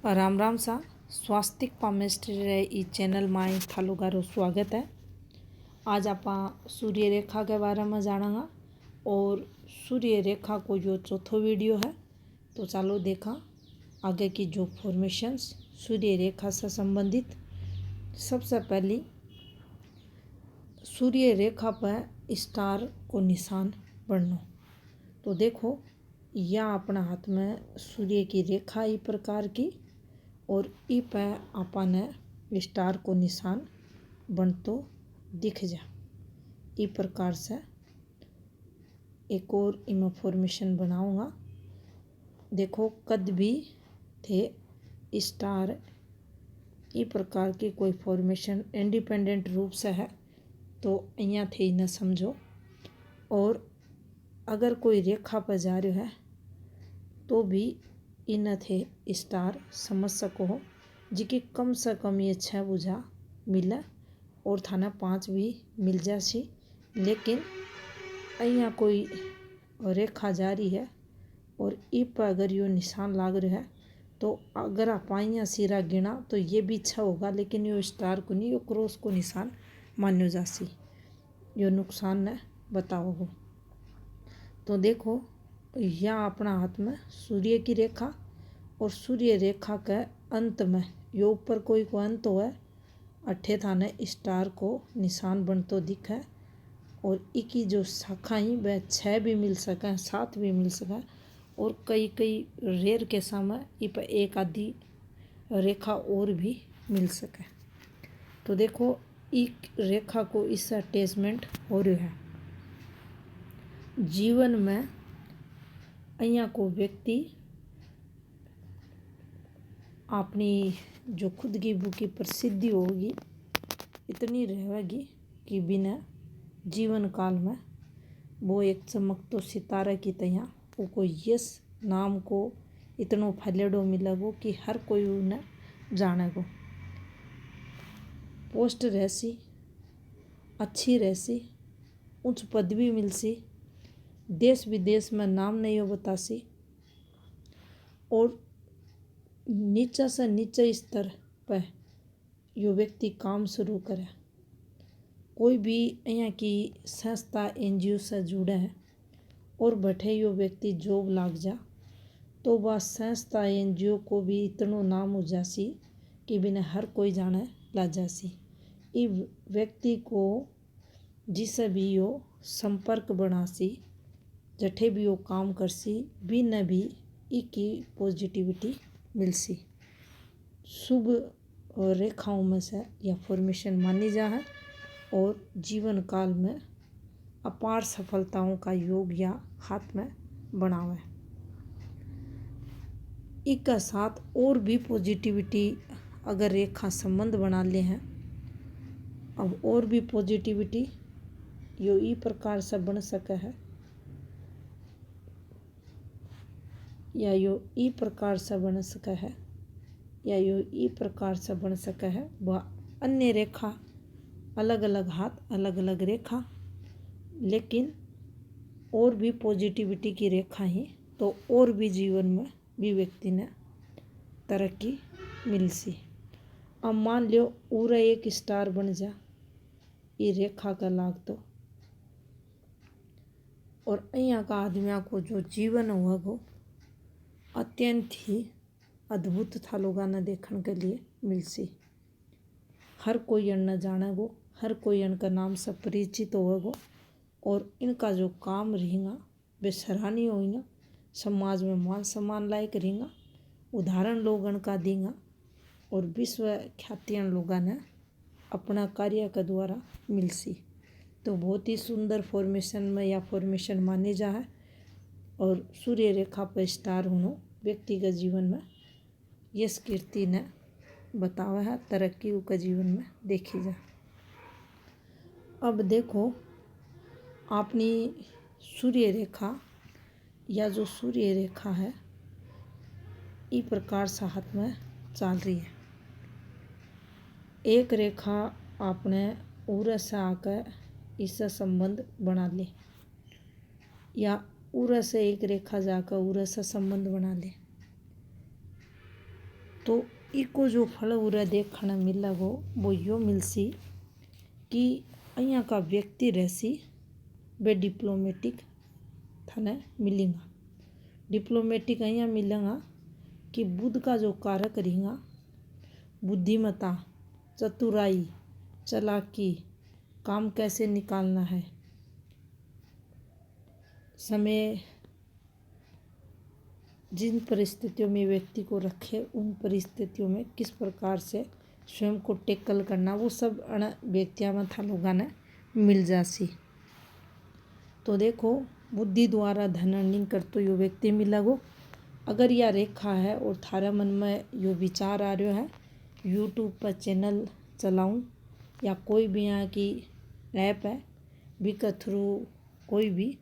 राम राम सा स्वास्तिक पामेस्ट्री रे ई चैनल में थालो गारो स्वागत है। आज आप सूर्य रेखा के बारे में जानेंगे और सूर्य रेखा को जो चौथो वीडियो है। तो चलो देखा आगे की जो फॉर्मेशंस सूर्य रेखा से संबंधित। सबसे पहली सूर्य रेखा पर स्टार को निशान बनना। तो देखो या अपना हाथ में सूर्य की रेखा ई प्रकार की और ई पे आपने स्टार को निशान बनतो दिख जा। ई प्रकार से एक और इमें फॉर्मेशन बनाऊंगा। देखो कद भी थे स्टार ई प्रकार की कोई फॉर्मेशन इंडिपेंडेंट रूप से है तो यहाँ थे न समझो। और अगर कोई रेखा पर जा रहा है तो भी इन थे स्टार समझ सको हो जिकी कम से कम ये 6 बुझा मिले और थाना 5 भी मिल जासी। लेकिन यहाँ कोई रेखा जा रही है और ई पर अगर यो निशान लाग रहा है तो अगर आप यहाँ सिरा गिना तो ये भी 6 होगा, लेकिन यो स्टार को नहीं, यो क्रॉस को निशान मान्यो जासी। यो नुकसान ने बताओ हो। तो देखो यहाँ अपना हाथ में सूर्य की रेखा और सूर्य रेखा के अंत में यो ऊपर कोई को अंत हो है अठे थाने स्टार को निशान बनतो दिखे। और इकी जो शाखाएं वह 6 भी मिल सके, 7 भी मिल सके और कई कई रेयर के समय इ पर एक आधी रेखा और भी मिल सके। तो देखो एक रेखा को इससे अटैचमेंट हो रहा है जीवन में। यहाँ को व्यक्ति अपनी जो खुद की बुकी प्रसिद्धि होगी इतनी रहेगी कि बिना जीवन काल में वो एक चमकतो सितारे की तरह वो यश नाम को इतनो फैलेडो मिलेगो कि हर कोई उन्हें जानेगो। पोस्ट रहसी, अच्छी रहसी, उच्च पदवी मिलसी, देश विदेश में नाम नहीं हो बतासी और नीचा से नीचे स्तर पर यो व्यक्ति काम शुरू करे। कोई भी यहाँ की संस्था NGO से जुड़े है और बैठे यो व्यक्ति जॉब लाग जा तो वह संस्था NGO को भी इतनो नाम हो जासी कि बिना हर कोई जाने ला जासी। इस व्यक्ति को जिसे भी यो संपर्क बनासी, जठे भी वो काम करसी भी न भी इकी पॉजिटिविटी मिलसी। शुभ रेखाओं में से यह फॉर्मेशन मानी जा है और जीवन काल में अपार सफलताओं का योग या हाथ में बनावे। इसके साथ और भी पॉजिटिविटी अगर रेखा संबंध बना ले हैं, अब और भी पॉजिटिविटी यो ई प्रकार से बन सके है या यो ई प्रकार से बन सके है या यो ई प्रकार से बन सके है। वह अन्य रेखा अलग अलग हाथ अलग अलग रेखा, लेकिन और भी पॉजिटिविटी की रेखा ही तो और भी जीवन में भी व्यक्ति ने तरक्की मिलसी। अब मान लो पूरा एक स्टार बन जा ये रेखा का लाग तो और यहाँ का आदमियों को जो जीवन हुआ वो अत्यंत ही अद्भुत था लोगों ने देखने के लिए मिलसी। हर कोई न जाने गो, हर कोई इनका नाम से परिचित होगा और इनका जो काम रहेगा वे सराहनीय होगा, समाज में मान सम्मान लायक रहेगा, उदाहरण लोग इनका देगा और विश्व ख्याति लोगों ने अपना कार्य के द्वारा मिलसी। तो बहुत ही सुंदर फॉर्मेशन में या फॉर्मेशन मानी जा है और सूर्य रेखा पर स्टार होना व्यक्ति के जीवन में यश कीर्ति ने बतावा है, तरक्की के जीवन में देखी जा। अब देखो अपनी सूर्य रेखा या जो सूर्य रेखा है इस प्रकार से हाथ में चल रही है। एक रेखा आपने उरस से आकर इससे संबंध बना ले या उरस से एक रेखा जाकर उरस से संबंध बना ले। तो इको जो फल उरे देखने मिलेगो वो यो मिलसी कि અહીંયા का व्यक्ति रहसी वे डिप्लोमेटिक थाने मिलेगा। डिप्लोमेटिक અહીંયા मिलेगा कि बुद्ध का जो कार्य करेगा, बुद्धिमता, चतुराई, चालाकी, काम कैसे निकालना है, समय जिन परिस्थितियों में व्यक्ति को रखे उन परिस्थितियों में किस प्रकार से स्वयं को टैकल करना, वो सब अण व्यक्तियों में था लोगों ने मिल जासी। तो देखो बुद्धि द्वारा धन अर्निंग करते यो व्यक्ति मिलेगो। अगर यह रेखा है और थारा मन में यो विचार आ रहा है यूट्यूब पर चैनल चलाऊं या कोई भी यहाँ की ऐप है भी के थ्रू कोई भी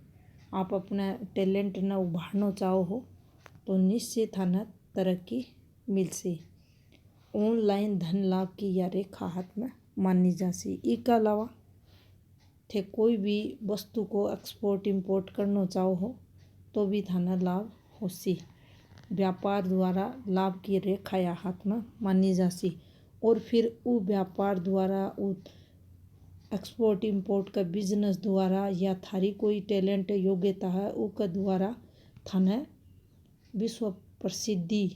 आप अपना टैलेंट न उभारना चाहो हो तो निश्चित थाना तरक्की मिलसी। ऑनलाइन धन लाभ की यह रेखा हाथ में मानी जासी। इसके अलावा थे कोई भी वस्तु को एक्सपोर्ट इंपोर्ट करना चाहो हो तो भी थाना लाभ होसी। व्यापार द्वारा लाभ की रेखा या हाथ में मानी जासी और फिर वो व्यापार द्वारा वो एक्सपोर्ट इंपोर्ट का बिजनेस द्वारा या थारी कोई टैलेंट योग्यता है उसके द्वारा थाने विश्व प्रसिद्धि,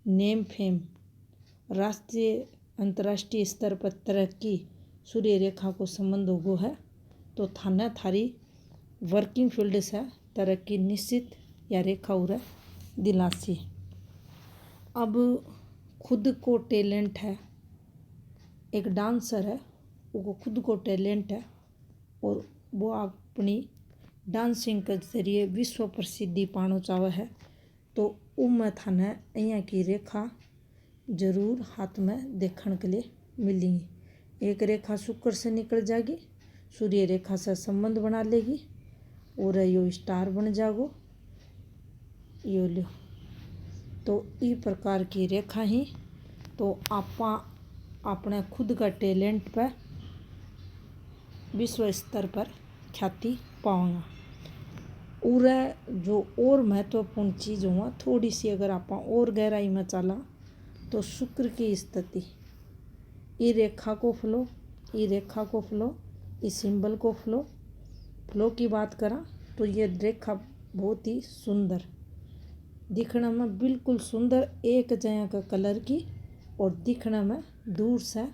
नेम फेम, राष्ट्रीय अंतर्राष्ट्रीय स्तर पर तरक्की सूर्य रेखा को संबंध होगो है तो थाने थारी वर्किंग फील्ड से तरक्की निश्चित या रेखा उरे दिलासी। अब खुद को टैलेंट है, एक डांसर है वो खुद को टैलेंट है और वो अपनी डांसिंग के जरिए विश्व प्रसिद्धि पाना चाहे है तो उनमें थाने यहाँ की रेखा जरूर हाथ में देखने के लिए मिलेंगी। एक रेखा शुक्र से निकल जाएगी, सूर्य रेखा से संबंध बना लेगी और यो स्टार बन जागो यो लो। तो इस प्रकार की रेखा ही तो आपा अपने खुद का टैलेंट पर विश्व स्तर पर ख्याति पाऊंगा। और जो और महत्वपूर्ण चीज़ हुआ थोड़ी सी अगर आप और गहराई में चला तो शुक्र की स्थिति ई रेखा को फ्लो, ई रेखा को फ्लो, इस सिंबल को फ्लो की बात करा तो ये रेखा बहुत ही सुंदर दिखने में, बिल्कुल सुंदर एक जया का कलर की और दिखने में दूर से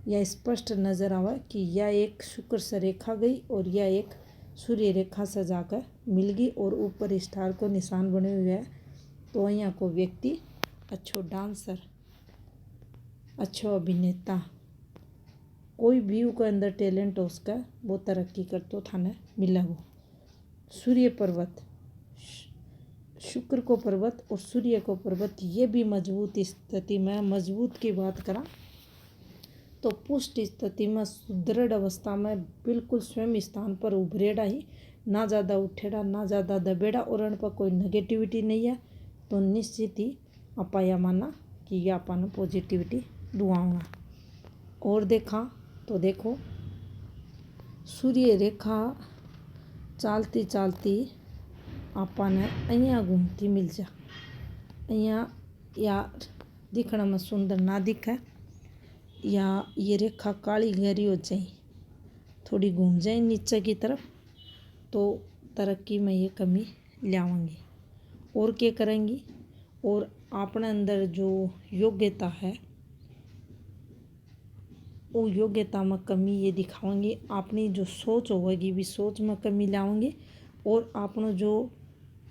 यह स्पष्ट नजर आवा कि यह एक शुक्र से रेखा गई और यह एक सूर्य रेखा से जाकर मिल गई और ऊपर स्टार को निशान बने हुए है। तो यहाँ को व्यक्ति अच्छो डांसर, अच्छो अभिनेता, कोई भी उसके अंदर टैलेंट हो उसका वो तरक्की कर तो थाने मिला वो। सूर्य पर्वत, शुक्र को पर्वत और सूर्य को पर्वत ये भी मजबूत स्थिति में, मजबूत की बात करा तो पुष्ट स्थिति में सुदृढ़ अवस्था में बिल्कुल स्वयं स्थान पर उभरेड़ा ही, ना ज़्यादा उठेड़ा ना ज़्यादा दबेड़ा और उन पर कोई नेगेटिविटी नहीं है तो निश्चित ही आपा यह माना कि यह अपन पॉजिटिविटी दुआऊँगा। और देखा तो देखो सूर्य रेखा चालती चालती आपने अहियाँ घूमती मिल जा, अहियाँ या दिखने में सुंदर ना दिखे या ये रेखा काली गहरी हो जाए, थोड़ी घूम जाए नीचे की तरफ तो तरक्की में ये कमी लाएंगी। और क्या करेंगी और अपने अंदर जो योग्यता है वो योग्यता में कमी ये दिखाएंगे, अपनी जो सोच होगी भी सोच में कमी लाएंगे और अपना जो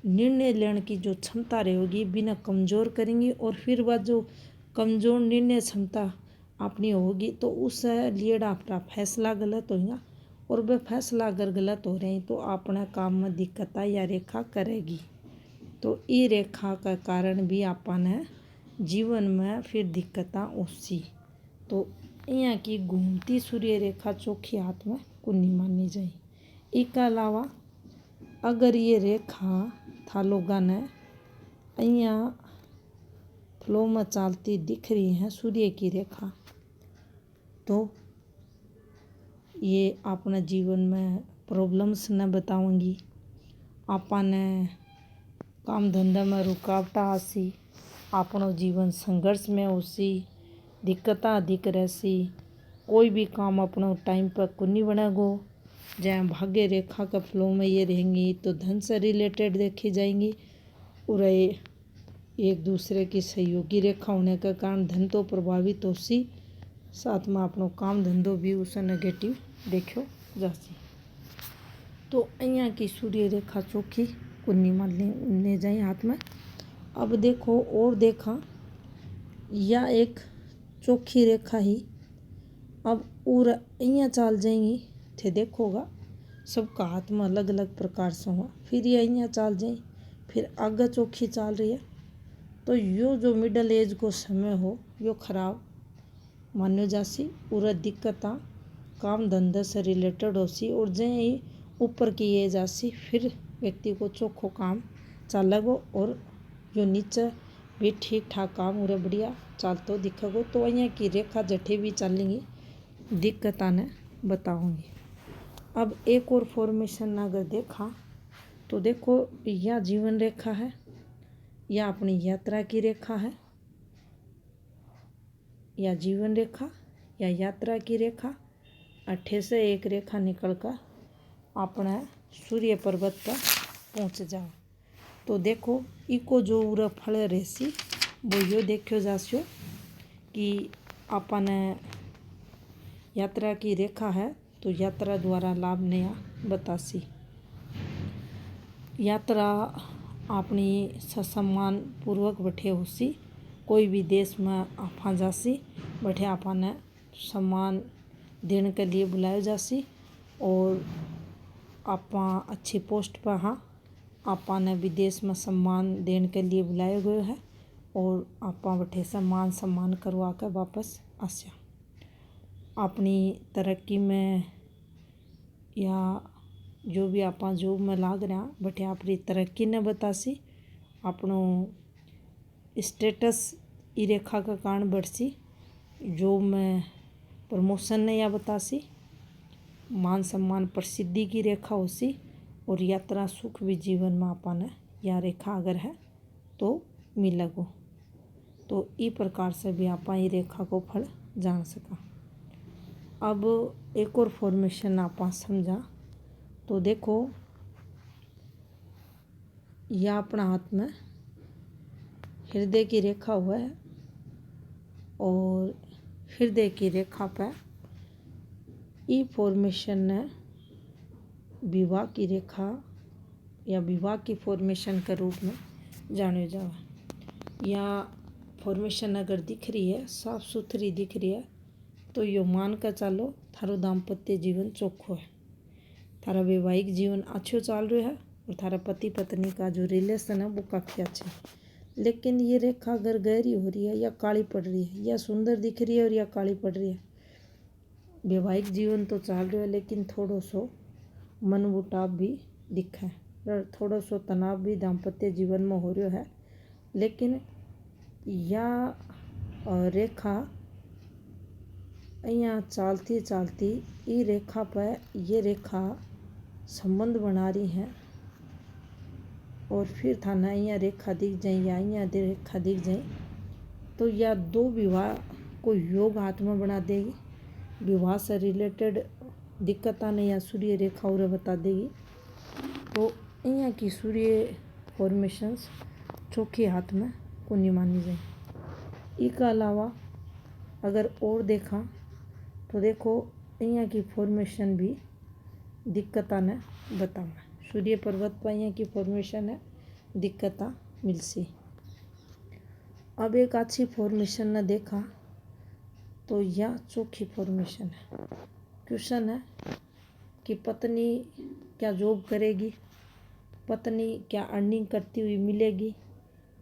निर्णय लेने की जो क्षमता रहेगी बिना कमज़ोर करेंगी और फिर वह जो कमज़ोर निर्णय क्षमता अपनी होगी तो उस लिए अपना फैसला गलत होगा और वह फैसला अगर गलत हो रहे हैं तो अपने काम में दिक्कत या रेखा करेगी। तो ये रेखा का कारण भी अपन जीवन में फिर दिक्कत उसी तो यहाँ की घूमती सूर्य रेखा चौखी हाथ में को नहीं मानी जाए। इसके अलावा अगर ये रेखा था लोगों ने यहाँ फ्लो में चलती दिख रही है सूर्य की रेखा तो ये अपने जीवन में प्रॉब्लम्स न बताऊंगी, अपने काम धंधा में रुकावट आसी, अपनो जीवन संघर्ष में होसी, दिक्कतां अधिक रहसी, कोई भी काम अपनो टाइम पर कुनी बनेगो। जहाँ भाग्य रेखा का फ्लो में ये रहेंगी तो धन से रिलेटेड देखी जाएंगी। और एक दूसरे की सहयोगी रेखा होने के कारण धन तो प्रभावित होसी, साथ में अपनो काम धंधो भी उसे नेगेटिव देखो जासी। तो अहियाँ की सूर्य रेखा चोखी कुन्नी मान ले जाए हाथ में। अब देखो और देखा या एक चोखी रेखा ही अब और अहियाँ चाल जाएंगी थे देखोगा सबका हाथ में अलग अलग प्रकार से हुआ। फिर ये अहियाँ चाल जाए, फिर आगे चोखी चाल रही है। तो यो जो मिडल एज को समय हो यो खराब मान्यो जासी। और दिक्कतां काम धंधे से रिलेटेड होसी। और जे ही ऊपर की एज आसी फिर व्यक्ति को चोखो काम चलेगो और जो नीचे भी ठीक ठाक काम उरे बढ़िया चालतो दिखेगो। तो अहियाँ की रेखा जठे भी चलेंगी दिक्कतां ने बताऊंगी। अब एक और फॉर्मेशन अगर देखा तो देखो यह जीवन रेखा है, यह अपनी यात्रा की रेखा है। या जीवन रेखा या यात्रा की रेखा अठे से एक रेखा निकलकर अपने सूर्य पर्वत पर पहुँच जाओ। तो देखो इको जो उरा फल रहसी वो यो देखो जास्यो कि अपने यात्रा की रेखा है तो यात्रा द्वारा लाभ नया बतासी। यात्रा अपनी सम्मान पूर्वक बैठे होसी। कोई भी देश में आपा जासी बैठे आपने सम्मान देने के लिए बुलाया जासी। और आपा अच्छी पोस्ट पर हाँ आपा ने विदेश में सम्मान देने के लिए बुलाया गया है। और आपा बैठे सम्मान करवा कर वापस आस्या। अपनी तरक्की में या जो भी आपा जॉब में लाग रहा बटे अपनी तरक्की ने बतासी। अपनो स्टेटस ई रेखा का कारण बढ़सी। जॉब में प्रमोशन ने या बतासी। मान सम्मान प्रसिद्धि की रेखा होसी। और यात्रा सुख भी जीवन में आपने यह रेखा अगर है तो मिलेगो। तो ई प्रकार से भी आपा ये रेखा को फल जान सका। अब एक और फॉर्मेशन आपा समझा तो देखो यह अपना हाथ में हृदय की रेखा हुआ है। और हृदय की रेखा पर ई फॉर्मेशन ने विवाह की रेखा या विवाह की फॉर्मेशन के रूप में जाने जावा। या फॉर्मेशन अगर दिख रही है साफ सुथरी दिख रही है तो यो मान कर चालो थारो दाम्पत्य जीवन चोखो है, थारा वैवाहिक जीवन अच्छो चाल रहा है और थारा पति पत्नी का जो रिलेशन है वो काफ़ी अच्छा है। लेकिन ये रेखा अगर गहरी हो रही है या काली पड़ रही है या सुंदर दिख रही है और या काली पड़ रही है, वैवाहिक जीवन तो चाल रहा है लेकिन थोड़ो सो मनमुटाव भी दिखे और थोड़ो सो तनाव भी दाम्पत्य जीवन में हो रहा है। लेकिन यह रेखा अहियाँ चालती चालती ई रेखा पर ये रेखा संबंध बना रही है। और फिर थाना अहियाँ रेखा दिख जाए या अहियाँ रेखा दिख जाए तो यह दो विवाह को योग हाथ में बना देगी। विवाह से रिलेटेड दिक्कतां ने या सूर्य रेखा और बता देगी। तो अहियाँ की सूर्य फॉर्मेशंस चौखी हाथ में को नहीं मानी जाए। इसके अलावा अगर और देखा तो देखो अहियाँ की फॉर्मेशन भी दिक्कतां ने बताना। सूर्य पर्वत पर अहियाँ की फॉर्मेशन है दिक्कतां मिलसी। अब एक अच्छी फॉर्मेशन ने देखा तो यह चौखी फॉर्मेशन है। क्वेश्चन है कि पत्नी क्या जॉब करेगी, पत्नी क्या अर्निंग करती हुई मिलेगी।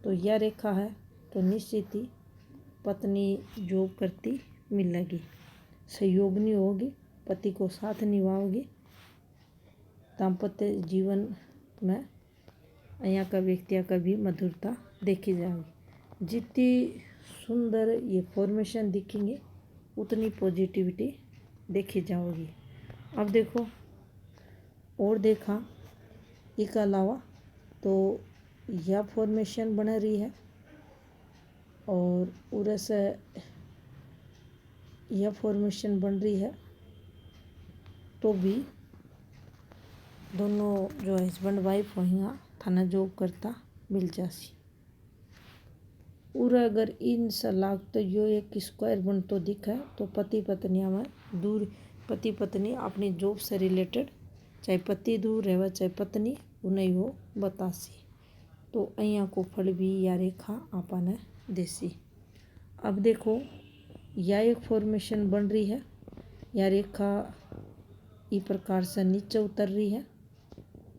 तो यह रेखा है तो निश्चित ही पत्नी जॉब करती मिलेगी, सहयोगनी होगी, पति को साथ निभाओगी। दाम्पत्य जीवन में यहाँ का व्यक्तियों का भी मधुरता देखी जाएगी। जितनी सुंदर ये फॉर्मेशन दिखेंगे उतनी पॉजिटिविटी देखी जाएगी। अब देखो और देखा इसके अलावा तो यह फॉर्मेशन बन रही है और उरे से यह फॉर्मेशन बन रही है, तो भी दोनों जो हस्बैंड वाइफ होंगे थाना जॉब करता मिल जासी। और अगर इन सलाह तो यो एक स्क्वायर बन तो दिखे तो पति पत्नी में दूर, पति पत्नी अपनी जॉब से रिलेटेड चाहे पति दूर रहे चाहे पत्नी उन्हें वो बतासी। तो अहियाँ को फल भी या रेखा आपने देसी। अब देखो या एक फॉर्मेशन बन रही है, या रेखा इस प्रकार से नीचे उतर रही है,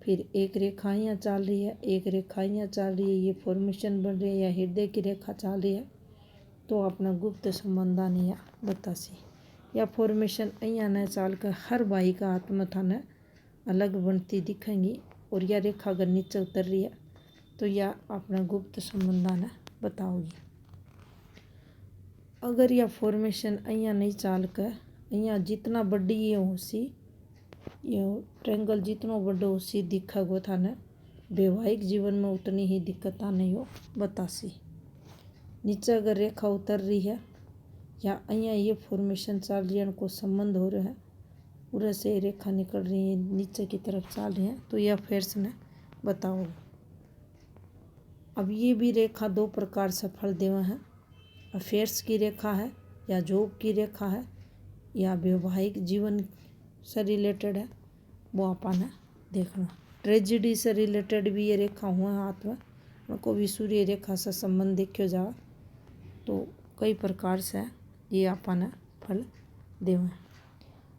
फिर एक रेखा यहाँ चल रही है, एक रेखा यहाँ चल रही है, ये फॉर्मेशन बन रही है, या हृदय की रेखा चल रही है, तो अपना गुप्त संबंधा नहीं बतासी। या फॉर्मेशन यहाँ न चाल कर हर भाई का आत्मा थाने अलग बनती दिखेंगी, और यह रेखा अगर नीचे उतर रही है तो यह अपना गुप्त संबंधा न बताओगी। अगर यह फॉर्मेशन यहाँ नहीं चाल कर यहाँ जितना बड़ी ये होसी, ये ट्रेंगल जितना बड़ा होसी दिखेगो थाने वैवाहिक जीवन में उतनी ही दिक्कत नहीं हो बतासी। नीचे अगर रेखा उतर रही है या यहाँ ये फॉर्मेशन चल रही है, उनको संबंध हो रहा है, पूरे से रेखा निकल रही है नीचे की तरफ चल रही है, तो यह फेर्स ने बताओ। अब ये भी रेखा दो प्रकार से फल देवा है, अफेयर्स की रेखा है या जॉब की रेखा है या वैवाहिक जीवन से रिलेटेड है, वो अपन देखना। ट्रेजिडी से रिलेटेड भी ये रेखा हुआ हाथ में, उनको भी सूर्य रेखा से संबंध देखो जाए तो कई प्रकार से ये अपन फल देवे।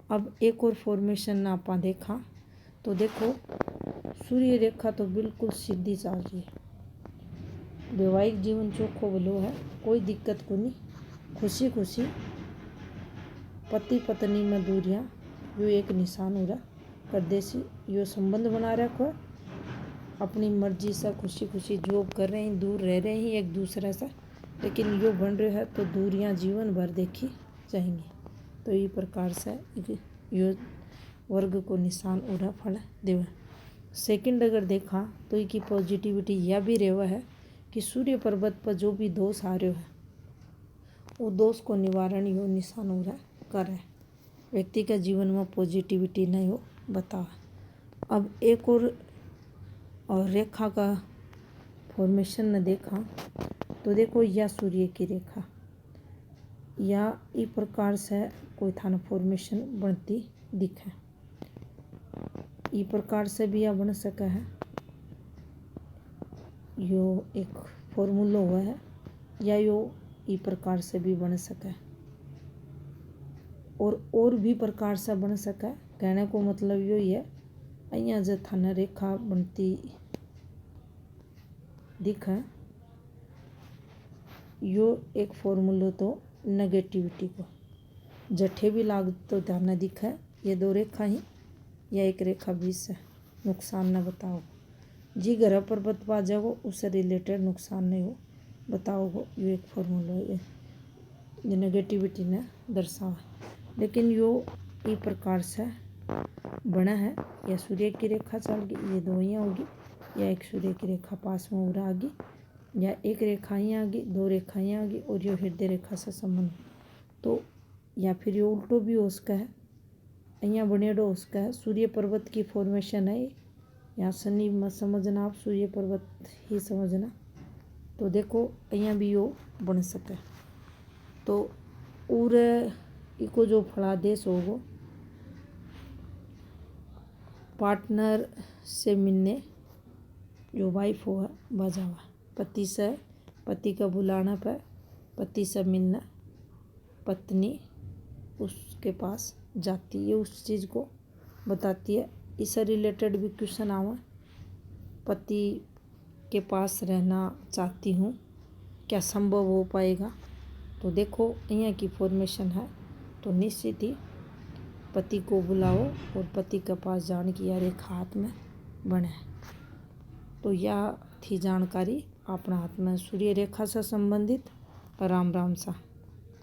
अब एक और फॉर्मेशन आपा देखा तो देखो सूर्य रेखा तो बिल्कुल सीधी चल रही है, वैवाहिक जीवन चोखो भलो है, कोई दिक्कत को नहीं, खुशी खुशी पति पत्नी में दूरियां यो एक निशान हो रहा कर देसी। यो संबंध बना रखो है, अपनी मर्जी से खुशी खुशी जॉब कर रहे हैं, दूर रह रहे हैं एक दूसरे से, लेकिन यो बन रहे है तो दूरियां जीवन भर देखी जाएंगी। तो ये प्रकार से यो वर्ग को निशान उड़ा फल देवा। सेकंड अगर देखा तो इसकी पॉजिटिविटी यह भी रेवा है कि सूर्य पर्वत पर जो भी दोष आ रहे है वो दोष को निवारण यो निशान उड़ा करे, व्यक्ति का जीवन में पॉजिटिविटी नहीं हो बताओ। अब एक और रेखा का फॉर्मेशन ने देखा तो देखो यह सूर्य की रेखा या इस प्रकार से कोई थाना फॉर्मेशन बनती दिखे, इस प्रकार से भी यह बन सका है, यो एक फॉर्मूला हुआ है, या यो इस प्रकार से भी बन सका है और भी प्रकार से बन सका है। कहने को मतलब यो ही है, यहाँ जो थाना रेखा बनती दिखा यो एक फॉर्मूला तो नेगेटिविटी को जठे भी लाग तो ध्यान दिखा है, ये दो रेखा ही या एक रेखा बीच से नुकसान न बताओ, जी घर पर बतवा जाओ उससे रिलेटेड नुकसान नहीं हो बताओ। ये एक फॉर्मूला है, ये नेगेटिविटी ने दर्शावा, लेकिन यो इस प्रकार से बना है, या सूर्य की रेखा चल गई, ये दो यहाँ होगी, या एक सूर्य की रेखा पास में उड़ा आ गई, या एक रेखा यहाँ आ गई, दो रेखा यहाँ आ गई, और यो हृदय रेखा से संबंध, तो या फिर ये उल्टो भी हो सका है, यहाँ बनेडो हो सका है। सूर्य पर्वत की फॉर्मेशन है, यहाँ शनि मत समझना आप, सूर्य पर्वत ही समझना। तो देखो यहाँ भी यो बन सके, तो और इको जो फलादेश होगो पार्टनर से मिलने जो वाइफ हो बजावा, पति से पति का बुलाना पर पति से मिलना पत्नी उसके पास जाती है, उस चीज़ को बताती है। इससे रिलेटेड भी क्वेश्चन आवा, पति के पास रहना चाहती हूँ, क्या संभव हो पाएगा? तो देखो यहाँ की फॉर्मेशन है, तो निश्चित ही पति को बुलाओ और पति के पास जाने की यार एक हाथ में बने। तो यह थी जानकारी अपना हाथ में सूर्य रेखा से संबंधित। राम राम सा।